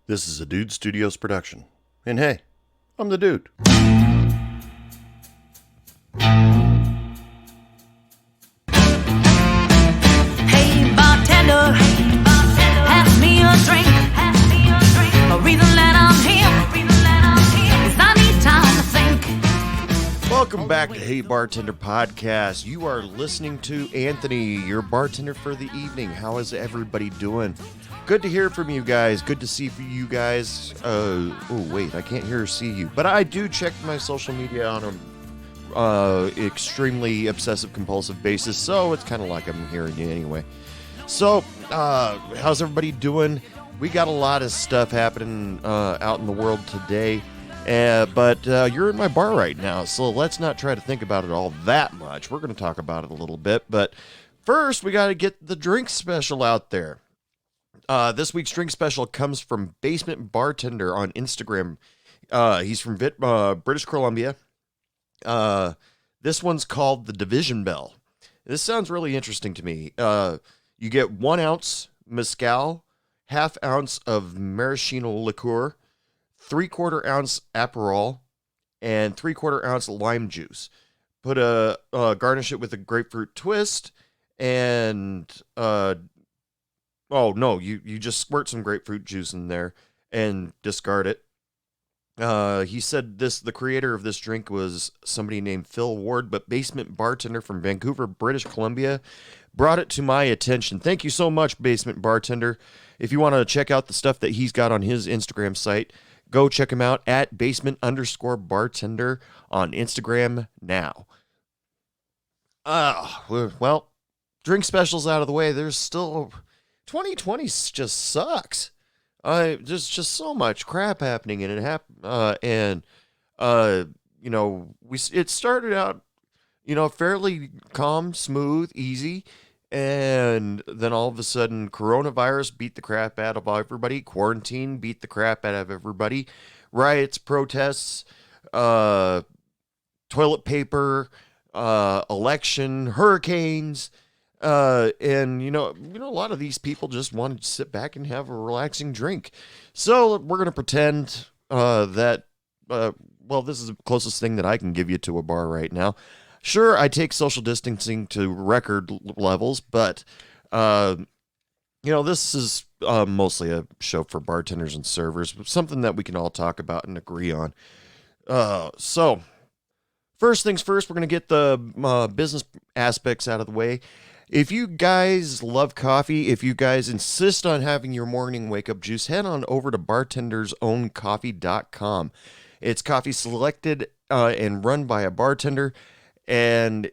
This is a Dude Studios production. And hey, I'm the dude. Hey bartender, pass me a drink. The reason that I'm here is I need time to think. Welcome back to Hey Bartender Podcast. You are listening to Anthony, your bartender for the evening. How is everybody doing? Good to hear from you guys. Good to see you guys. Oh, wait, I can't hear or see you. But I do check my social media on a extremely obsessive-compulsive basis, so it's kind of like I'm hearing you anyway. So, how's everybody doing? We got a lot of stuff happening out in the world today, but you're in my bar right now, so let's not try to think about it all that much. We're going to talk about it a little bit, but first we got to get the drink special out there. This week's drink special comes from Basement Bartender on Instagram. He's from British Columbia. This one's called the Division Bell. This sounds really interesting to me. You get 1 ounce mezcal, ½ ounce of maraschino liqueur, 3/4 ounce Aperol, and 3/4 ounce lime juice. Put garnish it with a grapefruit twist, and oh, no, you just squirt some grapefruit juice in there and discard it. He said the creator of this drink was somebody named Phil Ward, but Basement Bartender from Vancouver, British Columbia, brought it to my attention. Thank you so much, Basement Bartender. If you want to check out the stuff that he's got on his Instagram site, go check him out at basement_bartender on Instagram now. Well, drink specials out of the way. There's still... 2020 just sucks. There's just so much crap happening, and it started out, fairly calm, smooth, easy, and then all of a sudden, coronavirus beat the crap out of everybody. Quarantine beat the crap out of everybody. Riots, protests, toilet paper, election, hurricanes. And a lot of these people just wanted to sit back and have a relaxing drink. So we're going to pretend that this is the closest thing that I can give you to a bar right now. Sure, I take social distancing to record levels, but, this is mostly a show for bartenders and servers, something that we can all talk about and agree on. So first things first, we're going to get the business aspects out of the way. If you guys love coffee, if you guys insist on having your morning wake-up juice, head on over to bartendersowncoffee.com. It's coffee selected and run by a bartender, and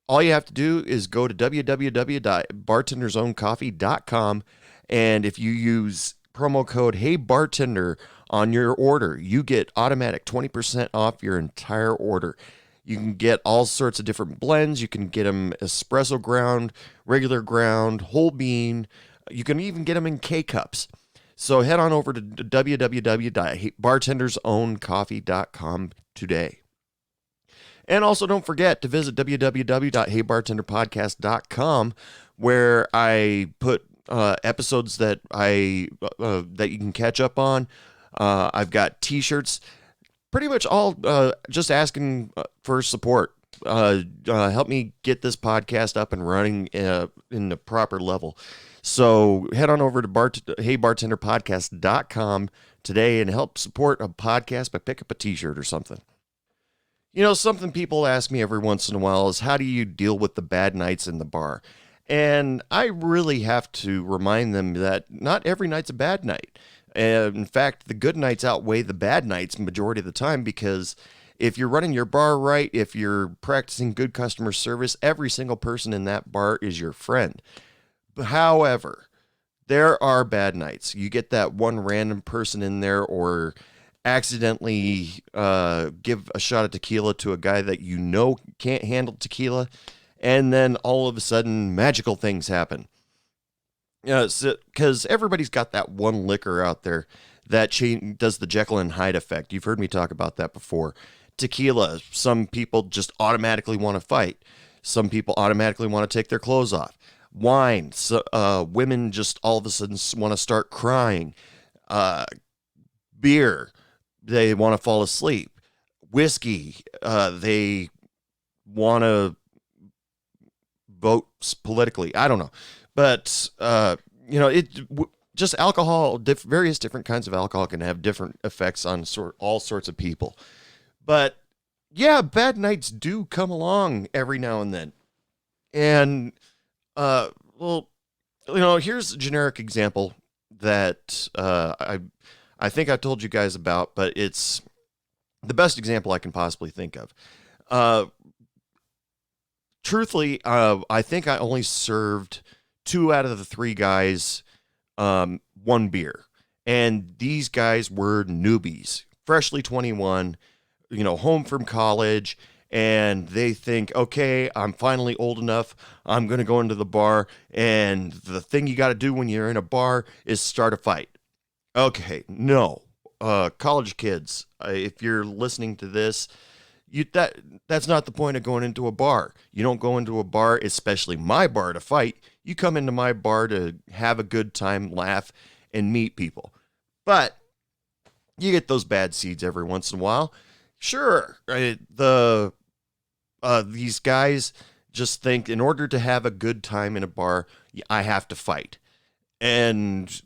all you have to do is go to www.bartendersowncoffee.com, and if you use promo code HeyBartender on your order, you get automatic 20% off your entire order. You can get all sorts of different blends. You can get them espresso ground, regular ground, whole bean. You can even get them in K-cups. So head on over to www.bartendersowncoffee.com today. And also don't forget to visit www.heybartenderpodcast.com, where I put episodes that that you can catch up on. I've got t-shirts. Pretty much all just asking for support. Help me get this podcast up and running in the proper level. So head on over to heybartenderpodcast.com today and help support a podcast by pick up a t-shirt or something. Something people ask me every once in a while is, how do you deal with the bad nights in the bar? And I really have to remind them that not every night's a bad night. And in fact, the good nights outweigh the bad nights majority of the time, because if you're running your bar right, if you're practicing good customer service, every single person in that bar is your friend. However, there are bad nights. You get that one random person in there, or accidentally give a shot of tequila to a guy that can't handle tequila, and then all of a sudden magical things happen. Because everybody's got that one liquor out there that does the Jekyll and Hyde effect. You've heard me talk about that before. Tequila, some people just automatically want to fight. Some people automatically want to take their clothes off. Wine, women just all of a sudden want to start crying. Beer, they want to fall asleep. Whiskey, they want to vote politically. I don't know. But, just alcohol, various different kinds of alcohol can have different effects on all sorts of people. But yeah, bad nights do come along every now and then. And, here's a generic example that I think I told you guys about, but it's the best example I can possibly think of. Truthfully, I think I only served 2 out of the 3 guys 1 beer. And these guys were newbies, freshly 21, home from college. And they think, okay, I'm finally old enough. I'm going to go into the bar. And the thing you got to do when you're in a bar is start a fight. Okay, no. College kids, if you're listening to this, that's not the point of going into a bar. You don't go into a bar, especially my bar, to fight. You come into my bar to have a good time, laugh, and meet people. But you get those bad seeds every once in a while. Sure, right? These guys just think in order to have a good time in a bar, I have to fight. And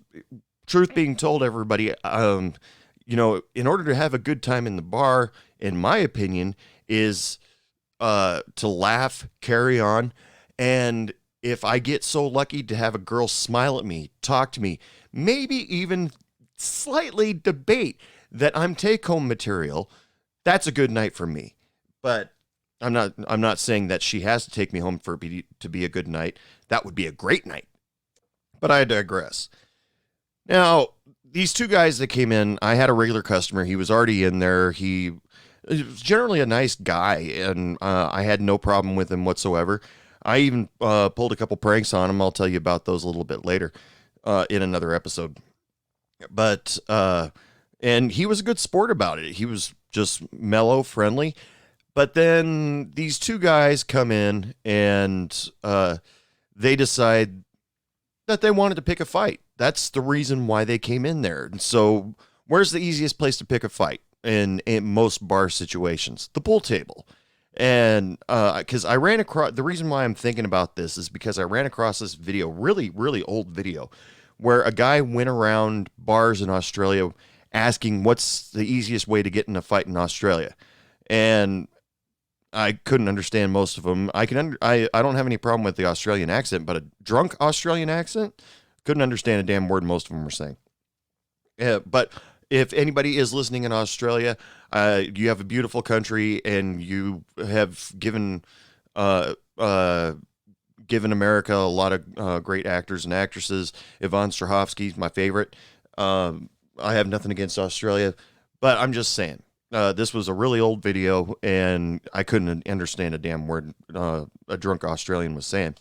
truth being told, everybody, in order to have a good time in the bar, in my opinion, is to laugh, carry on, and if I get so lucky to have a girl smile at me, talk to me, maybe even slightly debate that I'm take-home material, that's a good night for me. But I'm not saying that she has to take me home to be a good night. That would be a great night. But I digress. Now, these 2 guys that came in, I had a regular customer. He was already in there. He was generally a nice guy, and I had no problem with him whatsoever. I even pulled a couple pranks on him. I'll tell you about those a little bit later in another episode. But, and he was a good sport about it. He was just mellow, friendly. But then these 2 guys come in and they decide that they wanted to pick a fight. That's the reason why they came in there. And so where's the easiest place to pick a fight in most bar situations? The pool table. And because I ran across, the reason why I'm thinking about this is because I ran across this video, really, really old video, where a guy went around bars in Australia asking what's the easiest way to get in a fight in Australia. And I couldn't understand most of them. I don't have any problem with the Australian accent, but a drunk Australian accent, couldn't understand a damn word most of them were saying. But if anybody is listening in Australia, you have a beautiful country, and you have given America a lot of great actors and actresses. Yvonne Strahovski's my favorite. I have nothing against Australia, but I'm just saying, this was a really old video, and I couldn't understand a damn word a drunk Australian was saying.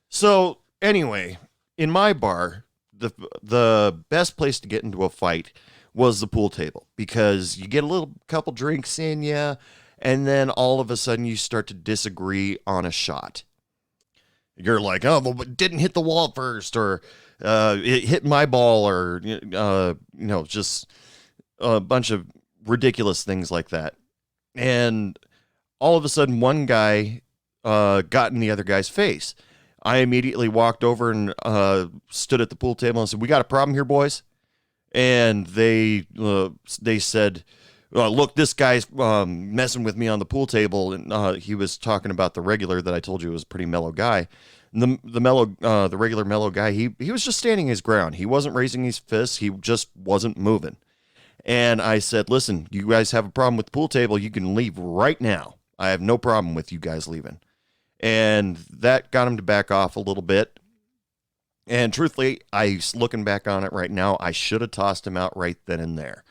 So anyway, in my bar, the best place to get into a fight was the pool table, because you get a couple drinks in you, and then all of a sudden you start to disagree on a shot. You're like, oh, well, it didn't hit the wall first, or it hit my ball, or just a bunch of ridiculous things like that. And all of a sudden, one guy got in the other guy's face. I immediately walked over and stood at the pool table and said, "We got a problem here, boys." And they said, "Look, this guy's messing with me on the pool table." And he was talking about the regular that I told you was a pretty mellow guy. And the regular mellow guy, he was just standing his ground. He wasn't raising his fists. He just wasn't moving. And I said, "Listen, you guys have a problem with the pool table. You can leave right now. I have no problem with you guys leaving." And that got him to back off a little bit. And truthfully, looking back on it right now, I should have tossed him out right then and there.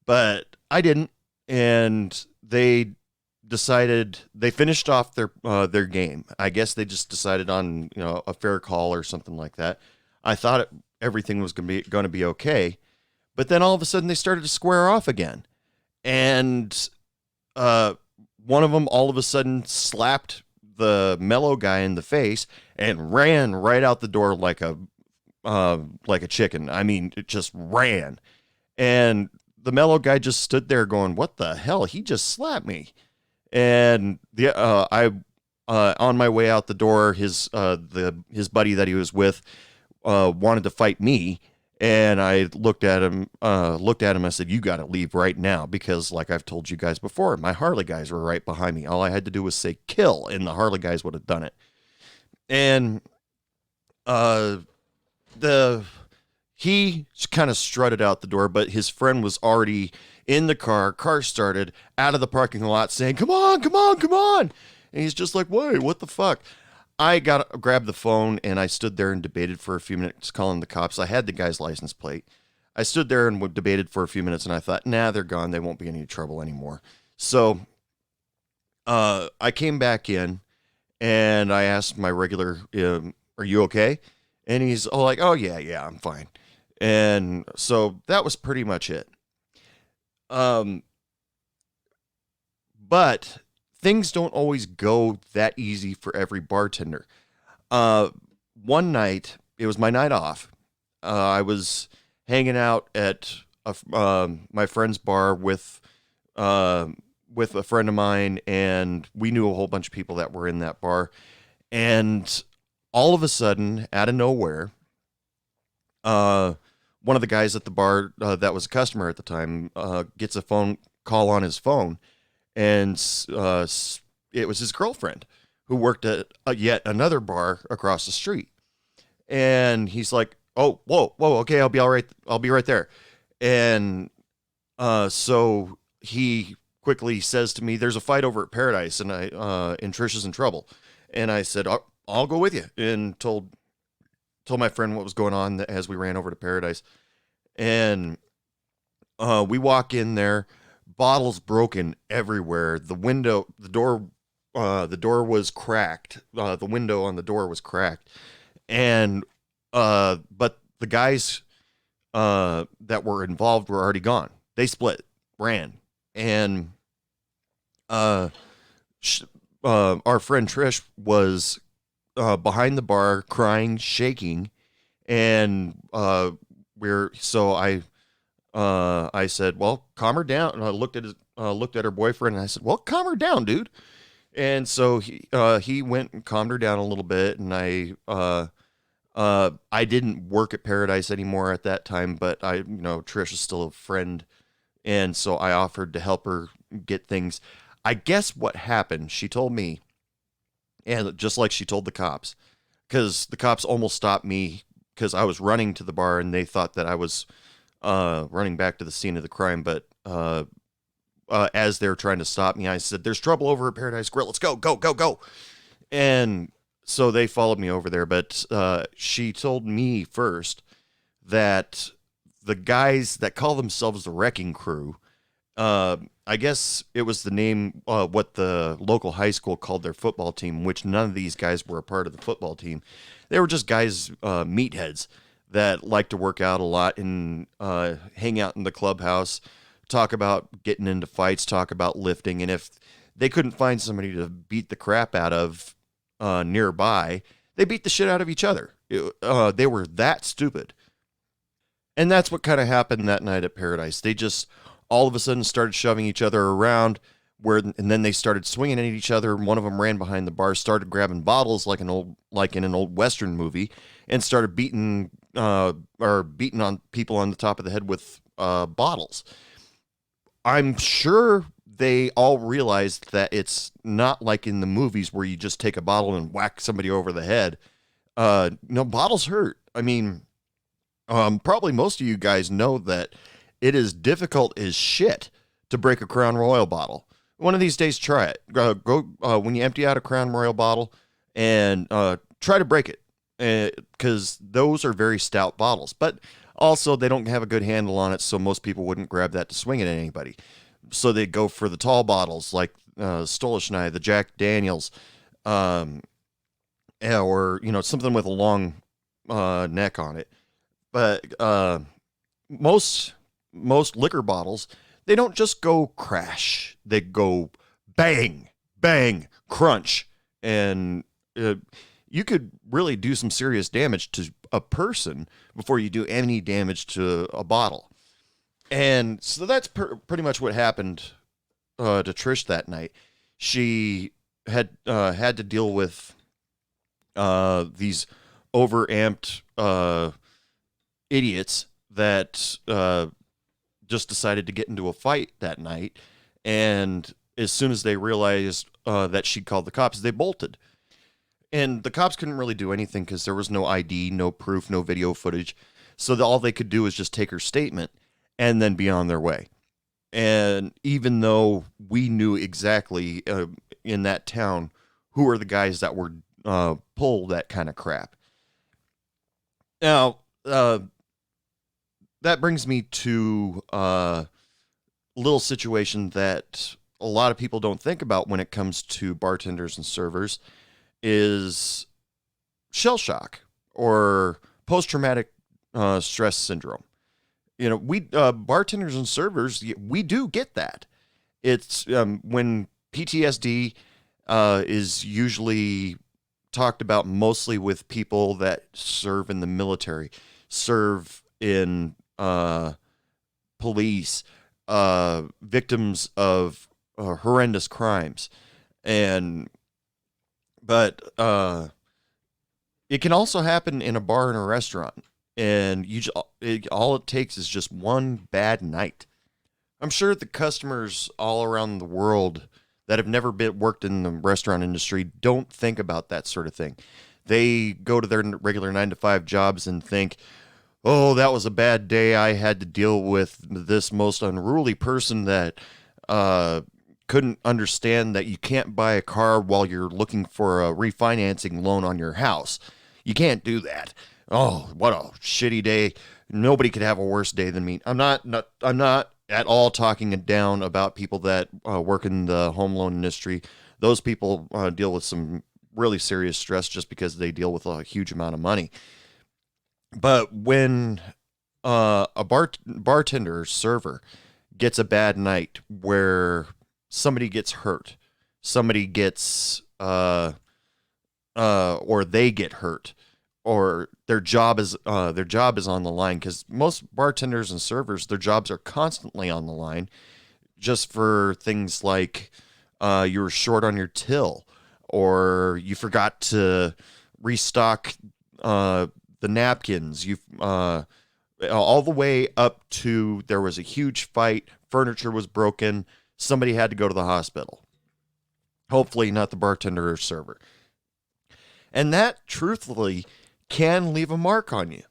But I didn't. And they finished off their game. I guess they just decided on, a fair call or something like that. I thought everything was going to be okay. But then all of a sudden they started to square off again. And one of them all of a sudden slapped the mellow guy in the face and ran right out the door like a chicken. I mean, it just ran. And the mellow guy just stood there going, what the hell? He just slapped me. And I on my way out the door, his buddy that he was with wanted to fight me. And I looked at him. I said, "You got to leave right now because, like I've told you guys before, my Harley guys were right behind me. All I had to do was say kill, and the Harley guys would have done it." And he kind of strutted out the door, but his friend was already in the car. Car started out of the parking lot, saying, "Come on, come on, come on!" And he's just like, "Wait, what the fuck?" I grabbed the phone and I stood there and debated for a few minutes, calling the cops. I had the guy's license plate. I stood there and debated for a few minutes, and I thought, nah, they're gone. They won't be any trouble anymore. So I came back in and I asked my regular, "Are you okay?" And he's all like, "Oh yeah, I'm fine." And so that was pretty much it. But things don't always go that easy for every bartender. One night, it was my night off. I was hanging out at my friend's bar with a friend of mine, and we knew a whole bunch of people that were in that bar. And all of a sudden, out of nowhere, one of the guys at the bar that was a customer at the time gets a phone call on his phone, and it was his girlfriend who worked at yet another bar across the street. And he's like, "Oh, whoa, okay, I'll be all right. I'll be right there." And so he quickly says to me, "There's a fight over at Paradise, and and Trish is in trouble." And I said, "I'll go with you," and told my friend what was going on as we ran over to Paradise. And we walk in there, bottles broken everywhere. The door was cracked. The window on the door was cracked. And but the guys that were involved were already gone. They split, ran. And our friend Trish was behind the bar, crying, shaking, and I said, "Well, calm her down." And I looked at her boyfriend, and I said, "Well, calm her down, dude." And so he went and calmed her down a little bit, and I didn't work at Paradise anymore at that time, but Trish is still a friend, and so I offered to help her get things. I guess what happened, she told me, and just like she told the cops, because the cops almost stopped me because I was running to the bar and they thought that I was running back to the scene of the crime. But as they're trying to stop me, I said, "There's trouble over at Paradise Grill. Let's go, go, go, go." And so they followed me over there. But she told me first that the guys that call themselves the Wrecking Crew, I guess it was the name, what the local high school called their football team, which none of these guys were a part of the football team. They were just guys, meatheads that like to work out a lot and hang out in the clubhouse, talk about getting into fights, talk about lifting. And if they couldn't find somebody to beat the crap out of nearby, they beat the shit out of each other. They were that stupid. And that's what kind of happened that night at Paradise. They just all of a sudden started shoving each other around, and then they started swinging at each other. One of them ran behind the bar, started grabbing bottles like in an old Western movie, and started beating on people on the top of the head with bottles. I'm sure they all realized that it's not like in the movies where you just take a bottle and whack somebody over the head. No, bottles hurt. I mean, probably most of you guys know that it is difficult as shit to break a Crown Royal bottle. One of these days, try it. Go when you empty out a Crown Royal bottle and try to break it, because those are very stout bottles. But also, they don't have a good handle on it, so most people wouldn't grab that to swing at anybody. So they go for the tall bottles like Stolichnaya, the Jack Daniels, or something with a long neck on it. But most liquor bottles, they don't just go crash. They go bang, bang, crunch. And you could really do some serious damage to a person before you do any damage to a bottle. And so that's pretty much what happened to Trish that night. She had to deal with these overamped idiots that just decided to get into a fight that night. And as soon as they realized that she'd called the cops, they bolted. And the cops couldn't really do anything because there was no ID, no proof, no video footage. So all they could do was just take her statement and then be on their way. And even though we knew exactly in that town who are the guys that were pull that kind of crap. Now, that brings me to a little situation that a lot of people don't think about when it comes to bartenders and servers is shell shock or post-traumatic stress syndrome. You know, we bartenders and servers, we do get that. It's when PTSD is usually talked about mostly with people that serve in the military, serve in police, victims of horrendous crimes, but it can also happen in a bar and a restaurant, and all it takes is just one bad night. I'm sure the customers all around the world that have never worked in the restaurant industry don't think about that sort of thing. They go to their regular 9-to-5 jobs and think, oh, that was a bad day. I had to deal with this most unruly person that couldn't understand that you can't buy a car while you're looking for a refinancing loan on your house. You can't do that. Oh, what a shitty day. Nobody could have a worse day than me. I'm not at all talking down about people that work in the home loan industry. Those people deal with some really serious stress just because they deal with a huge amount of money. But when a bartender or server gets a bad night where somebody gets hurt, somebody gets or they get hurt, or their job is on the line, because most bartenders and servers, their jobs are constantly on the line, just for things like you were short on your till, or you forgot to restock the napkins. You all the way up to there was a huge fight, furniture was broken, somebody had to go to the hospital. Hopefully not the bartender or server. And that, truthfully, can leave a mark on you.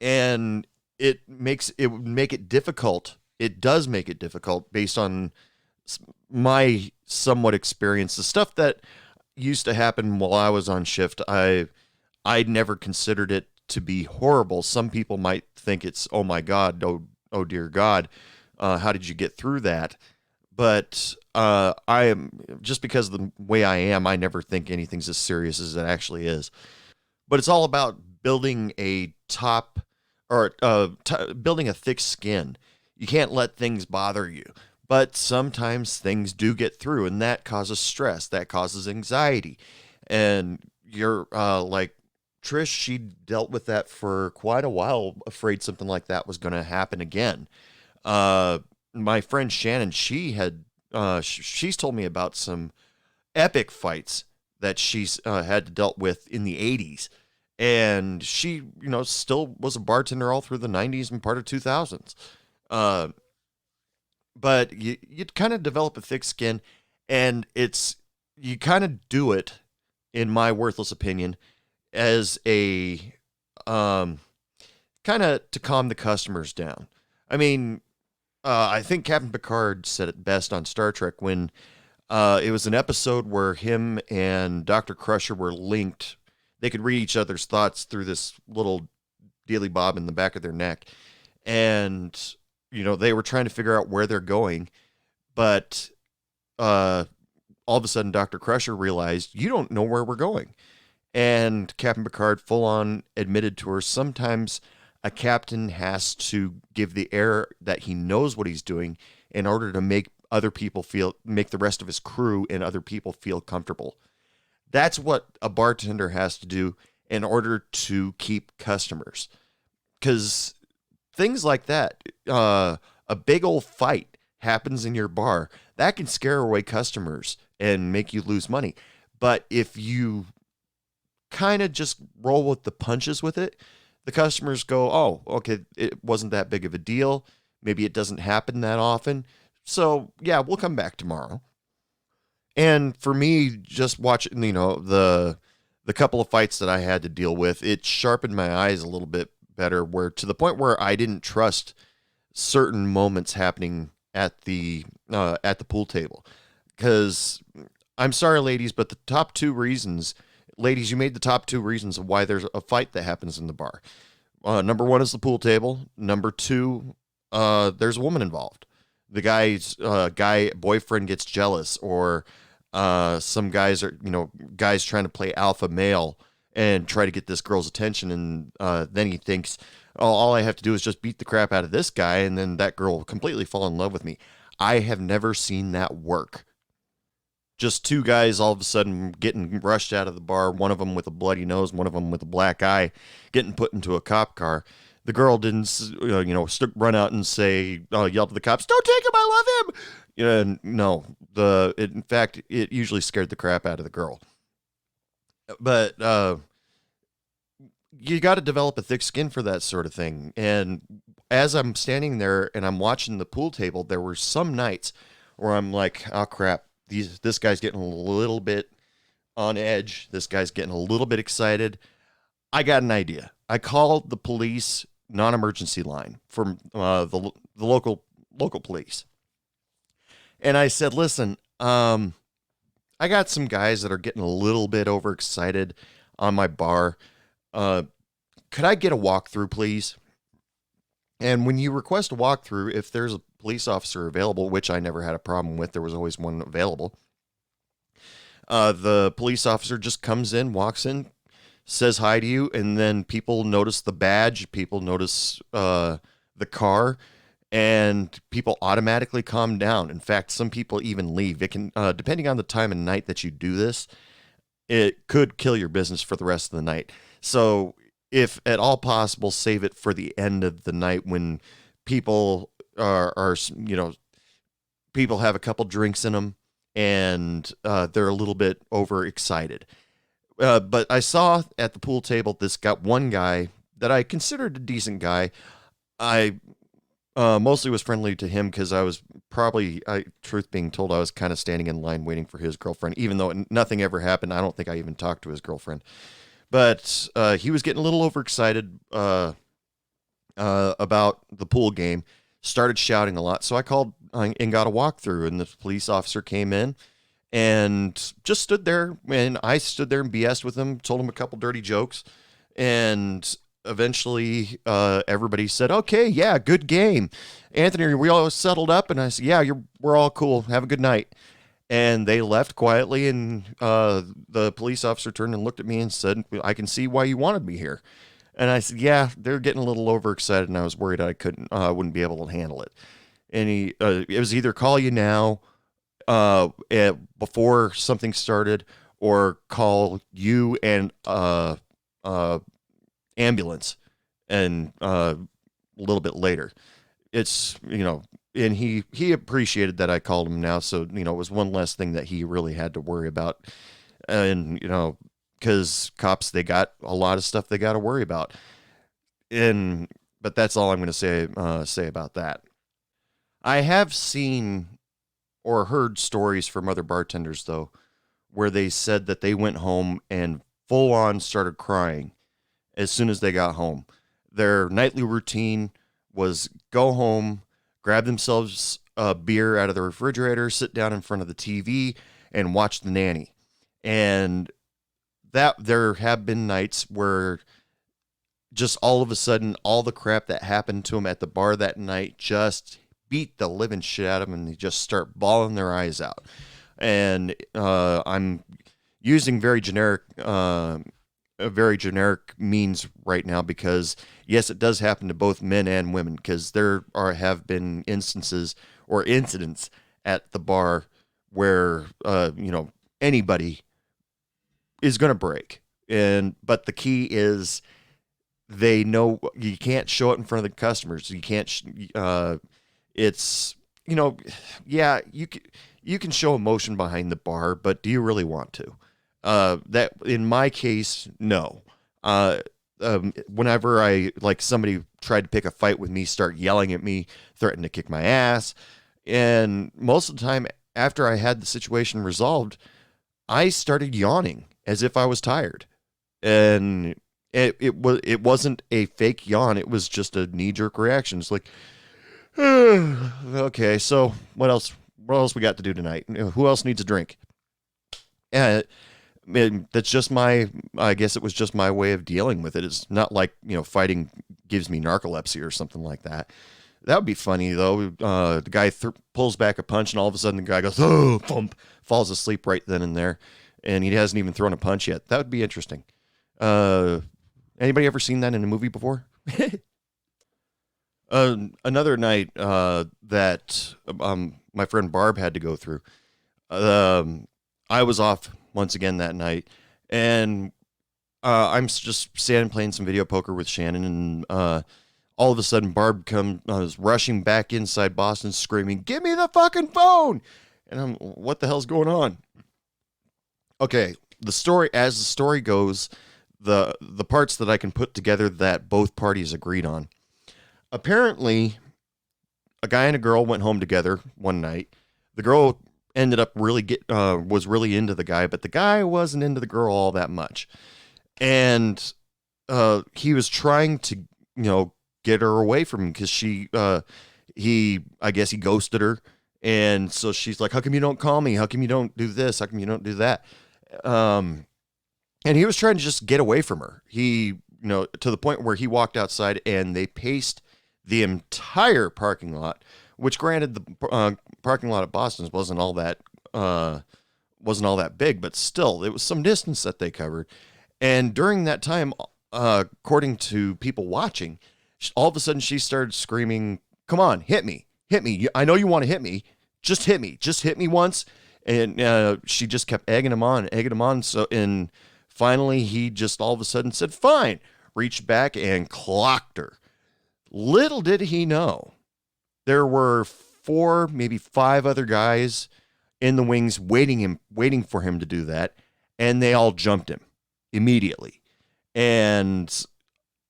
And it would make it difficult. It does make it difficult based on my somewhat experience. The stuff that used to happen while I was on shift, I'd never considered it to be horrible. Some people might think it's, oh my God, oh dear God, how did you get through that? But I am, just because of the way I am, I never think anything's as serious as it actually is. But it's all about building a building a thick skin. You can't let things bother you. But sometimes things do get through, and that causes stress. That causes anxiety. And you're like Trish, she dealt with that for quite a while, afraid something like that was going to happen again. My friend Shannon, she's told me about some epic fights that she's had to dealt with in the 80s. And she, still was a bartender all through the 90s and part of 2000s. But you kind of develop a thick skin, and you kind of do it, in my worthless opinion, as a kind of to calm the customers down. I mean, I think Captain Picard said it best on Star Trek when it was an episode where him and Dr. Crusher were linked. They could read each other's thoughts through this little dealy bob in the back of their neck. And, they were trying to figure out where they're going. But all of a sudden, Dr. Crusher realized, you don't know where we're going. And Captain Picard full on admitted to her, sometimes a captain has to give the air that he knows what he's doing in order to make the rest of his crew and other people feel comfortable. That's what a bartender has to do in order to keep customers. Because things like that, a a big old fight happens in your bar, that can scare away customers and make you lose money. But if you kind of just roll with the punches with it, the customers go, oh, okay, it wasn't that big of a deal. Maybe it doesn't happen that often. So yeah, we'll come back tomorrow. And for me, just watching, the couple of fights that I had to deal with, it sharpened my eyes a little bit better, where to the point where I didn't trust certain moments happening at the pool table. Because I'm sorry, ladies, but the top two reasons, ladies, you made the top two reasons of why there's a fight that happens in the bar. Number one is the pool table. Number two, there's a woman involved. The guy's boyfriend gets jealous, or some guys trying to play alpha male and try to get this girl's attention, and then he thinks, oh, all I have to do is just beat the crap out of this guy, and then that girl will completely fall in love with me. I have never seen that work. Just two guys all of a sudden getting rushed out of the bar, one of them with a bloody nose, one of them with a black eye, getting put into a cop car. The girl didn't, run out and say, yell to the cops, "Don't take him, I love him." No, in fact, it usually scared the crap out of the girl. But you got to develop a thick skin for that sort of thing. And as I'm standing there and I'm watching the pool table, there were some nights where I'm like, oh crap, this guy's getting a little bit on edge. This guy's getting a little bit excited. I got an idea. I called the police non-emergency line from the local police. And I said, listen, I got some guys that are getting a little bit overexcited on my bar. Could I get a walkthrough, please? And when you request a walkthrough, if there's a police officer available, which I never had a problem with, there was always one available. The police officer just comes in, walks in, says hi to you, and then people notice the badge, people notice the car, and people automatically calm down. In fact, some people even leave. It can, depending on the time of night that you do this, it could kill your business for the rest of the night. So if at all possible, save it for the end of the night when people people have a couple drinks in them and they're a little bit overexcited. But I saw at the pool table, one guy that I considered a decent guy. I mostly was friendly to him because I was truth being told, I was kind of standing in line waiting for his girlfriend, even though nothing ever happened. I don't think I even talked to his girlfriend. But he was getting a little overexcited about the pool game, started shouting a lot. So I called and got a walkthrough, and the police officer came in and just stood there. And I stood there and BS'd with him, told him a couple dirty jokes. And eventually everybody said, okay, yeah, good game. Anthony, are we all settled up? And I said, yeah, we're all cool. Have a good night. And they left quietly, and the police officer turned and looked at me and said, I can see why you wanted me here. And I said, yeah, they're getting a little overexcited, and I was worried I wouldn't be able to handle it. And it was either call you now before something started, or call you and ambulance and a little bit later. It's, and he appreciated that I called him now. So, it was one less thing that he really had to worry about. And, because cops, they got a lot of stuff they got to worry about. But that's all I'm going to say about that. I have seen or heard stories from other bartenders, though, where they said that they went home and full on started crying as soon as they got home. Their nightly routine was go home, grab themselves a beer out of the refrigerator, sit down in front of the TV, and watch The Nanny. And that there have been nights where just all of a sudden, all the crap that happened to them at the bar that night just beat the living shit out of them, and they just start bawling their eyes out. And I'm using very generic means right now because, yes, it does happen to both men and women, because there have been instances or incidents at the bar where, anybody is going to break. But the key is they know you can't show it in front of the customers. You can't, it's, yeah, you can show emotion behind the bar, but do you really want to? That in my case, no. Whenever somebody tried to pick a fight with me, start yelling at me, threaten to kick my ass, and most of the time after I had the situation resolved, I started yawning as if I was tired, and it wasn't a fake yawn. It was just a knee jerk reaction. It's like, okay, so what else? What else we got to do tonight? Who else needs a drink? Yeah, that's just I guess it was just my way of dealing with it. It's not like, fighting gives me narcolepsy or something like that. That would be funny, though. The guy pulls back a punch, and all of a sudden the guy goes, oh, thump, falls asleep right then and there, and he hasn't even thrown a punch yet. That would be interesting. Anybody ever seen that in a movie before? Another night that my friend Barb had to go through, I was off once again that night, and I'm just standing playing some video poker with Shannon, and all of a sudden Barb was rushing back inside Boston screaming, "Give me the fucking phone!" And what the hell's going on? Okay, as the story goes, the parts that I can put together that both parties agreed on. Apparently, a guy and a girl went home together one night. The girl ended up was really into the guy, but the guy wasn't into the girl all that much. And he was trying to, get her away from him because I guess he ghosted her. And so she's like, how come you don't call me? How come you don't do this? How come you don't do that? And he was trying to just get away from her. He, to the point where he walked outside and they paced the entire parking lot, which granted the parking lot at Boston's wasn't all that big, but still it was some distance that they covered. And during that time, according to people watching, all of a sudden she started screaming, "Come on, hit me. I know you want to hit me. Just hit me once." And she just kept egging him on. So, and finally he just all of a sudden said, "Fine," reached back and clocked her. Little did he know, there were 4, maybe 5 other guys in the wings waiting for him to do that, and they all jumped him immediately. And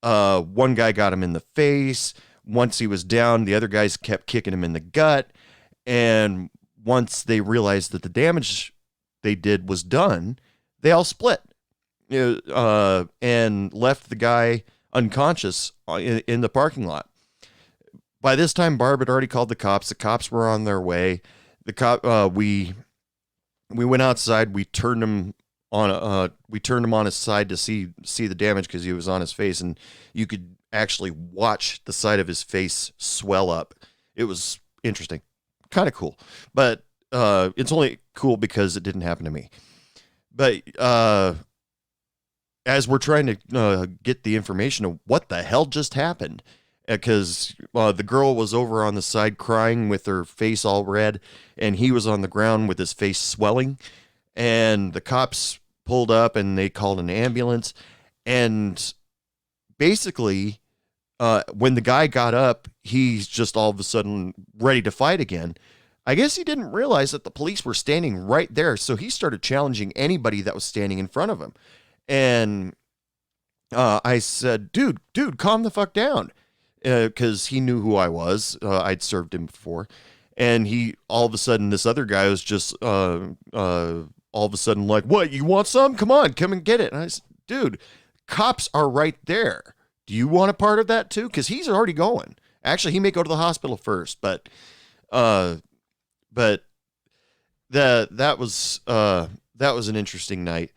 one guy got him in the face. Once he was down, the other guys kept kicking him in the gut. And once they realized that the damage they did was done, they all split and left the guy unconscious in the parking lot. By this time, Barb had already called the cops. The cops were on their way. We went outside. We turned him on his side to see the damage because he was on his face, and you could actually watch the side of his face swell up. It was interesting, kind of cool, but it's only cool because it didn't happen to me. But as we're trying to get the information of what the hell just happened, because the girl was over on the side crying with her face all red, and he was on the ground with his face swelling, and the cops pulled up and they called an ambulance. And basically, when the guy got up, he's just all of a sudden ready to fight again. I guess he didn't realize that the police were standing right there, so he started challenging anybody that was standing in front of him. And I said, dude, calm the fuck down. Because he knew who I was. I'd served him before. And all of a sudden, this other guy was just all of a sudden like, what, you want some? Come on, come and get it. And I said, dude, cops are right there. Do you want a part of that too? Because he's already going. Actually, he may go to the hospital first, but that was an interesting night.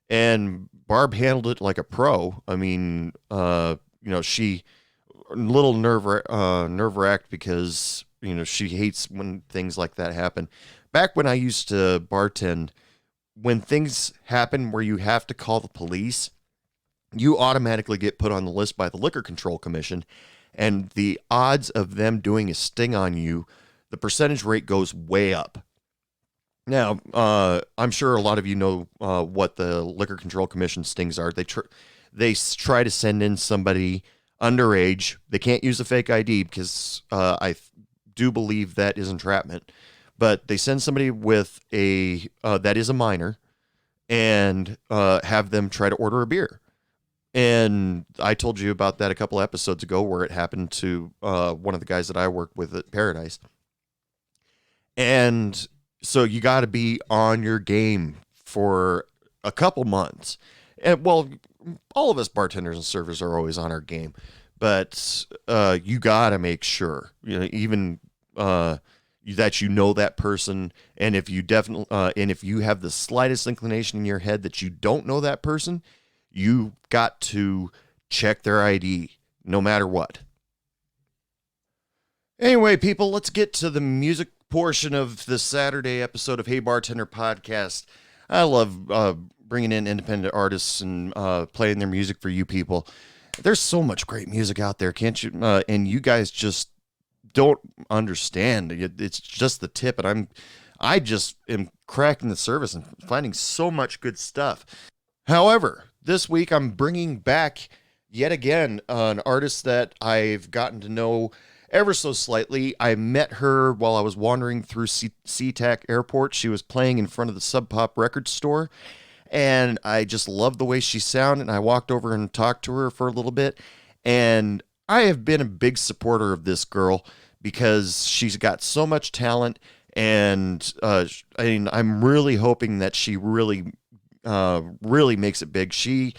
And Barb handled it like a pro. I mean, she a little nerve-wracked because, she hates when things like that happen. Back when I used to bartend, when things happen where you have to call the police, you automatically get put on the list by the Liquor Control Commission, and the odds of them doing a sting on you, the percentage rate goes way up. Now, I'm sure a lot of you know what the Liquor Control Commission stings are. They try to send in somebody underage. They can't use a fake ID because I do believe that is entrapment. But they send somebody with a that is a minor, and have them try to order a beer. And I told you about that a couple episodes ago, where it happened to one of the guys that I worked with at Paradise. And so you got to be on your game for a couple months. And well, all of us bartenders and servers are always on our game, but you got to make sure, even that you know that person. And if you if you have the slightest inclination in your head that you don't know that person, you got to check their ID no matter what. Anyway, people, let's get to the music portion of this Saturday episode of Hey Bartender Podcast. I love bringing in independent artists and playing their music for you people. There's so much great music out there, can't you? And you guys just don't understand. It's just the tip, and I just am cracking the service and finding so much good stuff. However, this week I'm bringing back yet again an artist that I've gotten to know ever so slightly. I met her while I was wandering through SeaTac Airport. She was playing in front of the Sub Pop record store, and I just loved the way she sounded, and I walked over and talked to her for a little bit. And I have been a big supporter of this girl because she's got so much talent, and I'm really hoping that she really makes it big. She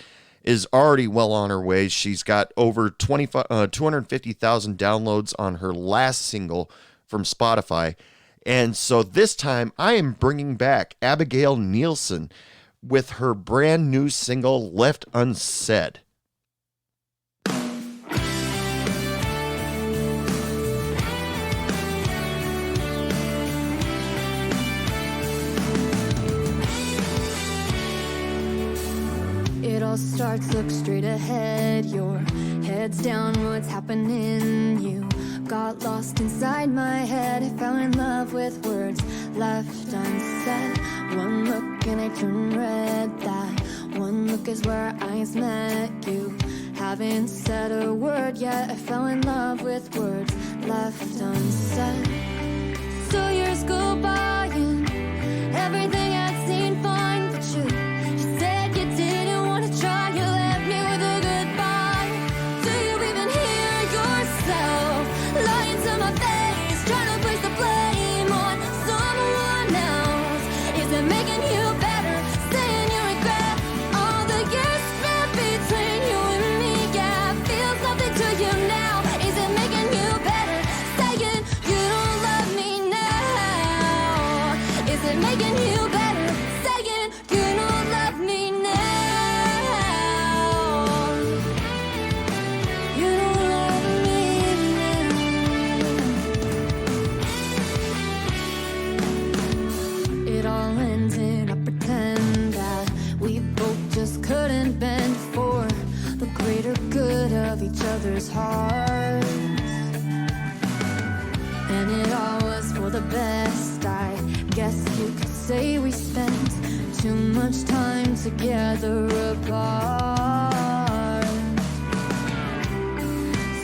is already well on her way. She's got over 250,000 downloads on her last single from Spotify. And so this time I am bringing back Abigail Neilson with her brand new single, Left Unsaid. It all starts, look straight ahead. Your head's down, what's happening? You got lost inside my head. I fell in love with words left unsaid. One look and I turned red. That one look is where our eyes met. You haven't said a word yet. I fell in love with words left unsaid. So years go by and everything had seemed fine, but you said you didn't want to try. You left me with a goodbye. Do you even hear yourself lying to my face, trying to place the blame on someone else? Is it making you better, saying you regret all the years spent between you and me? Yeah, it feels nothing to you now. Is it making you better, saying you don't love me now? Is it making you better, saying you don't love me now? You don't love me now. It all ended, I pretend that we both just couldn't bend for the greater good of each other's hearts. And it all was for the best. I guess you could say we spent too much time together apart.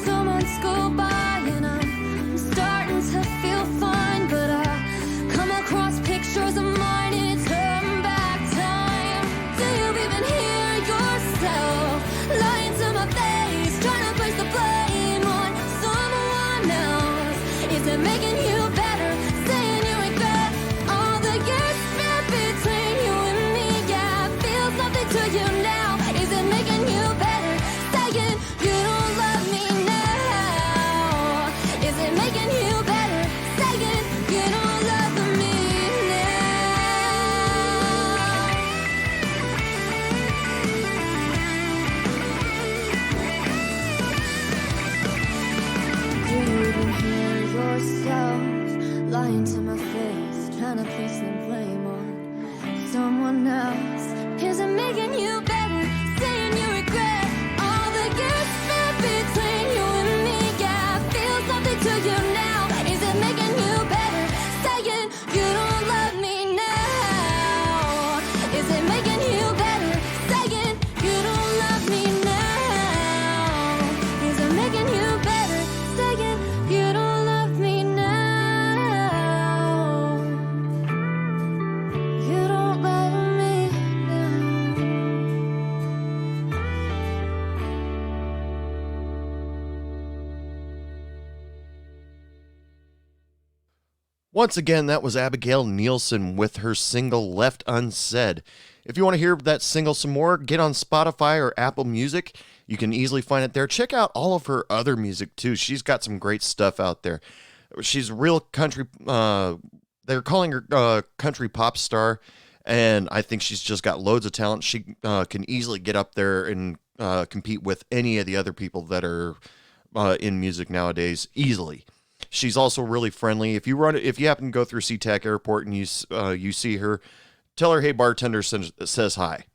So months go by and I'm starting to feel fine, but I come across pictures of mine and it's turn back time. Do you even hear yourself lying to my face, trying to place the blame on someone else? Is it making you better, saying you regret all the years spent between you and me? Yeah, it feels nothing to you now. Is it making you better, saying you don't love me now? Is it making you better, saying you don't love me now? Do you even hear yourself lying to my face, trying to place the blame on someone else? Is it making you better, saying you regret all the years spent between you and me? Yeah, it feels nothing to you now. Is it making you better, saying you don't love me now? Is it making you better, saying you don't love me now? Is it making you better, saying you don't love me now? Once again, that was Abigail Neilson with her single Left Unsaid. If you want to hear that single some more, get on Spotify or Apple Music. You can easily find it there. Check out all of her other music too. She's got some great stuff out there. She's a real country, they're calling her country pop star, and I think she's just got loads of talent. She can easily get up there and compete with any of the other people that are in music nowadays easily. She's also really friendly. If you happen to go through SeaTac Airport and you see her, tell her, "Hey, bartender says hi,"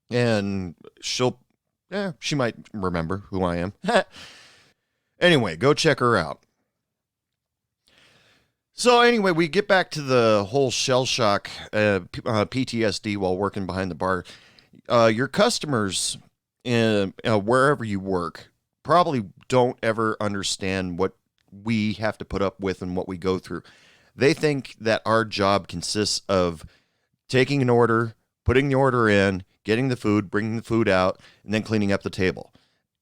and she might remember who I am. Anyway, go check her out. So anyway, we get back to the whole shell shock, PTSD while working behind the bar. Your customers, wherever you work, probably don't ever understand what we have to put up with and what we go through. They think that our job consists of taking an order, putting the order in, getting the food, bringing the food out, and then cleaning up the table.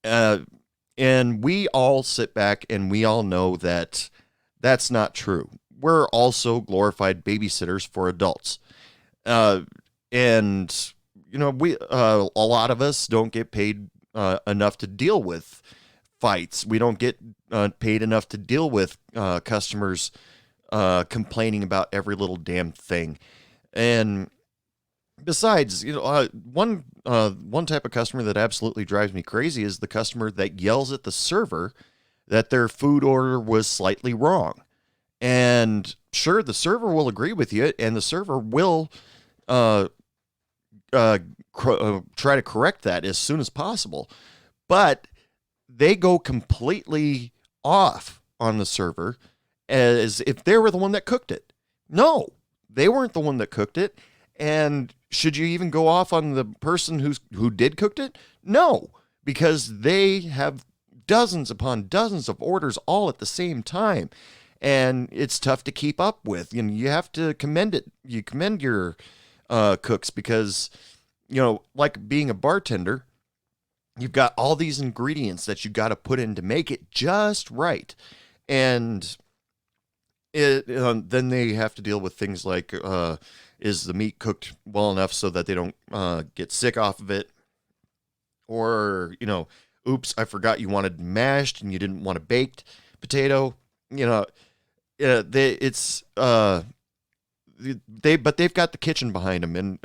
And we all sit back and we all know that that's not true. We're also glorified babysitters for adults. And, we a lot of us don't get paid enough to deal with fights. We don't get paid enough to deal with customers complaining about every little damn thing. And besides, one type of customer that absolutely drives me crazy is the customer that yells at the server that their food order was slightly wrong. And sure, the server will agree with you, and the server will try to correct that as soon as possible. But they go completely off on the server as if they were the one that cooked it. No, they weren't the one that cooked it. And should you even go off on the person who did cooked it? No, because they have dozens upon dozens of orders all at the same time. And it's tough to keep up with. You have to commend it. You commend your cooks because, like being a bartender, you've got all these ingredients that you got to put in to make it just right. And then they have to deal with things like, is the meat cooked well enough so that they don't get sick off of it? Or, oops, I forgot you wanted mashed and you didn't want a baked potato. But they've got the kitchen behind them, and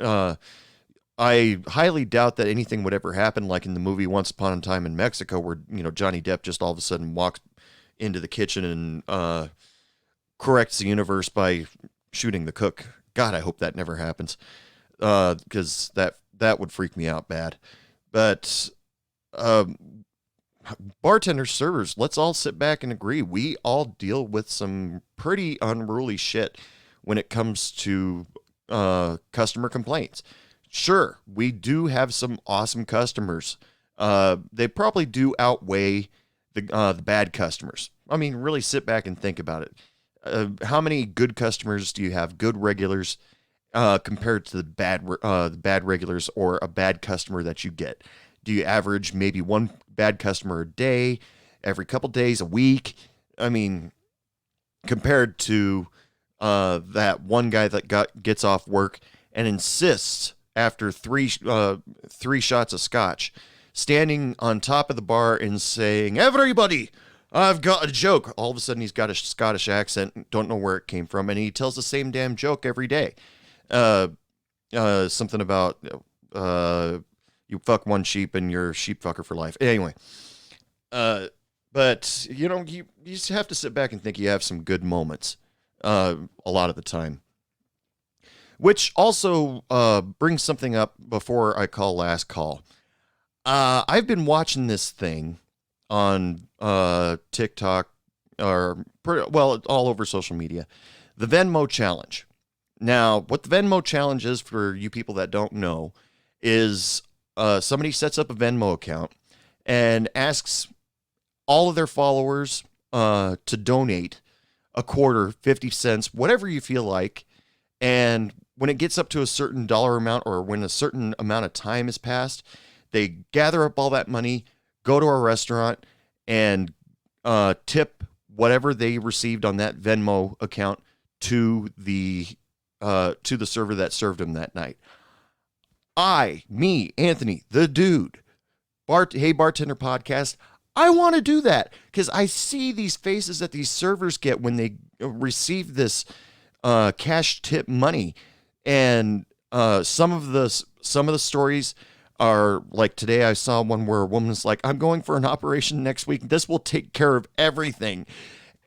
I highly doubt that anything would ever happen like in the movie Once Upon a Time in Mexico, where Johnny Depp just all of a sudden walks into the kitchen and corrects the universe by shooting the cook. God, I hope that never happens, because that would freak me out bad. But bartenders, servers, let's all sit back and agree. We all deal with some pretty unruly shit when it comes to customer complaints. Sure, we do have some awesome customers. They probably do outweigh the bad customers. I mean, really sit back and think about it. How many good customers do you have, good regulars, compared to the bad regulars or a bad customer that you get? Do you average maybe one bad customer a day, every couple days, a week? I mean, compared to that one guy that gets off work and insists after three shots of scotch, standing on top of the bar and saying, "Everybody, I've got a joke." All of a sudden, he's got a Scottish accent, don't know where it came from, and he tells the same damn joke every day. Something about you fuck one sheep and you're a sheep fucker for life. Anyway, but you just have to sit back and think you have some good moments a lot of the time. Which also brings something up before I call last call. I've been watching this thing on TikTok, or all over social media, the Venmo challenge. Now, what the Venmo challenge is, for you people that don't know, is somebody sets up a Venmo account and asks all of their followers to donate a quarter, 50 cents, whatever you feel like. And when it gets up to a certain dollar amount, or when a certain amount of time has passed, they gather up all that money, go to a restaurant, and tip whatever they received on that Venmo account to the server that served him that night. Me, Anthony, the dude, Hey Bartender Podcast, I want to do that because I see these faces that these servers get when they receive this cash tip money, and some of the stories are like today. I saw one where a woman's like, "I'm going for an operation next week. This will take care of everything,"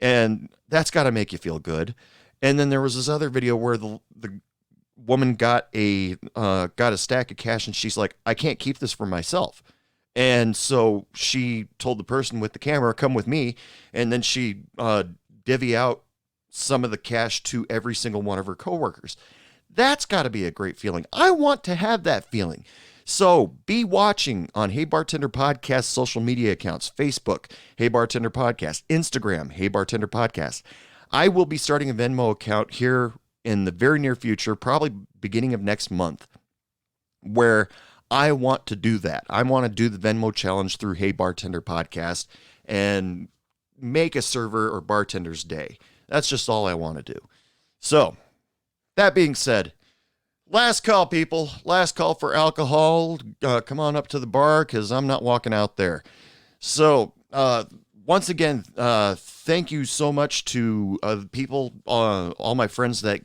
and that's got to make you feel good. And then there was this other video where the woman got a stack of cash, and she's like, "I can't keep this for myself." And so she told the person with the camera, "Come with me." And then she divvy out some of the cash to every single one of her coworkers. That's got to be a great feeling. I want to have that feeling. So be watching on Hey Bartender Podcast social media accounts, Facebook, Hey Bartender Podcast, Instagram, Hey Bartender Podcast. I will be starting a Venmo account here in the very near future, probably beginning of next month, where I want to do that. I want to do the Venmo challenge through Hey Bartender Podcast and make a server or bartender's day. That's just all I want to do. So, that being said, last call, people. Last call for alcohol. Come on up to the bar because I'm not walking out there. So, once again, thank you so much to people, all my friends that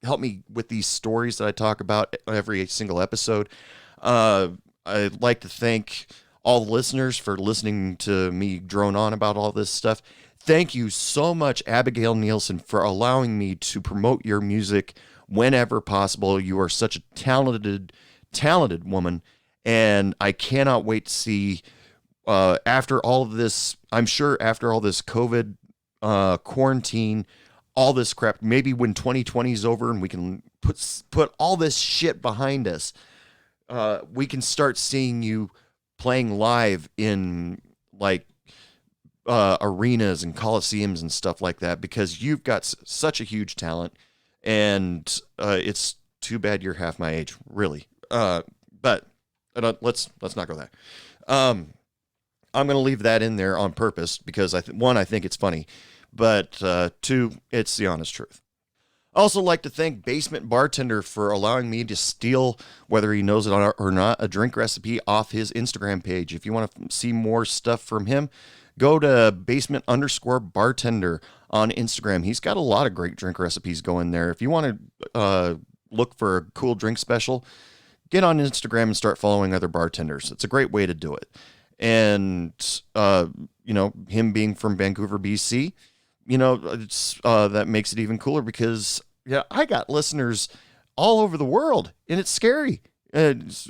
help me with these stories that I talk about every single episode. I'd like to thank all the listeners for listening to me drone on about all this stuff. Thank you so much, Abigail Neilson, for allowing me to promote your music whenever possible. You are such a talented woman, and I cannot wait to see, after all of this, I'm sure after all this COVID quarantine, all this crap, maybe when 2020 is over and we can put all this shit behind us, we can start seeing you playing live in like arenas and coliseums and stuff like that, because you've got such a huge talent, and it's too bad you're half my age, really. But let's not go there. I'm going to leave that in there on purpose because I think it's funny, but two, it's the honest truth. Also like to thank Basement Bartender for allowing me to steal, whether he knows it or not, a drink recipe off his Instagram page. If you want to see more stuff from him, go to basement_bartender on Instagram. He's got a lot of great drink recipes going there. If you want to look for a cool drink special, get on Instagram and start following other bartenders. It's a great way to do it. And, him being from Vancouver, BC, it's that makes it even cooler because, I got listeners all over the world, and it's scary.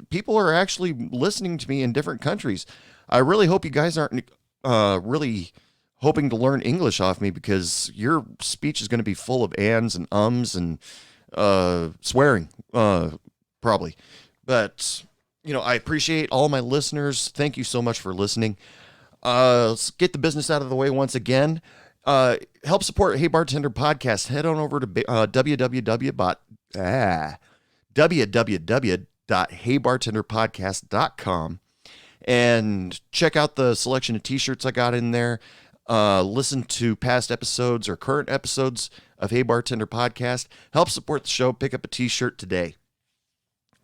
People are actually listening to me in different countries. I really hope you guys aren't really hoping to learn English off me, because your speech is going to be full of ands and ums and swearing, probably. But, I appreciate all my listeners. Thank you so much for listening. Let's get the business out of the way once again. Help support Hey Bartender Podcast. Head on over to www.heybartenderpodcast.com and check out the selection of t-shirts I got in there. Listen to past episodes or current episodes of Hey Bartender Podcast. Help support the show. Pick up a t-shirt today.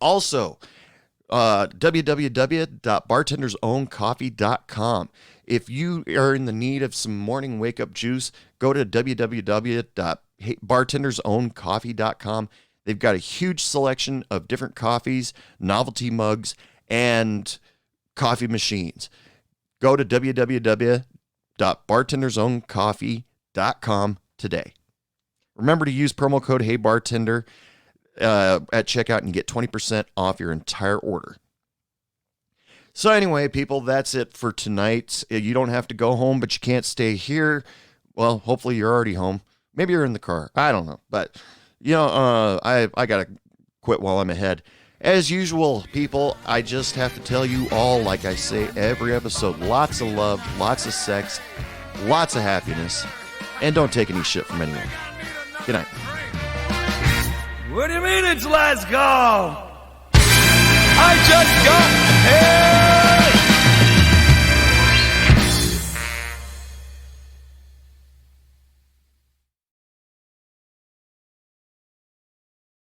Also, www.bartendersowncoffee.com. If you are in the need of some morning wake-up juice, go to www.bartendersowncoffee.com. They've got a huge selection of different coffees, novelty mugs, and coffee machines. Go to www.bartendersowncoffee.com today. Remember to use promo code HeyBartender at checkout and get 20% off your entire order. So anyway, people, that's it for tonight. You don't have to go home, but you can't stay here. Well, hopefully you're already home. Maybe you're in the car. I don't know. But, I got to quit while I'm ahead. As usual, people, I just have to tell you all, like I say every episode, lots of love, lots of sex, lots of happiness, and don't take any shit from anyone. Good night. What do you mean it's last call? I just got here!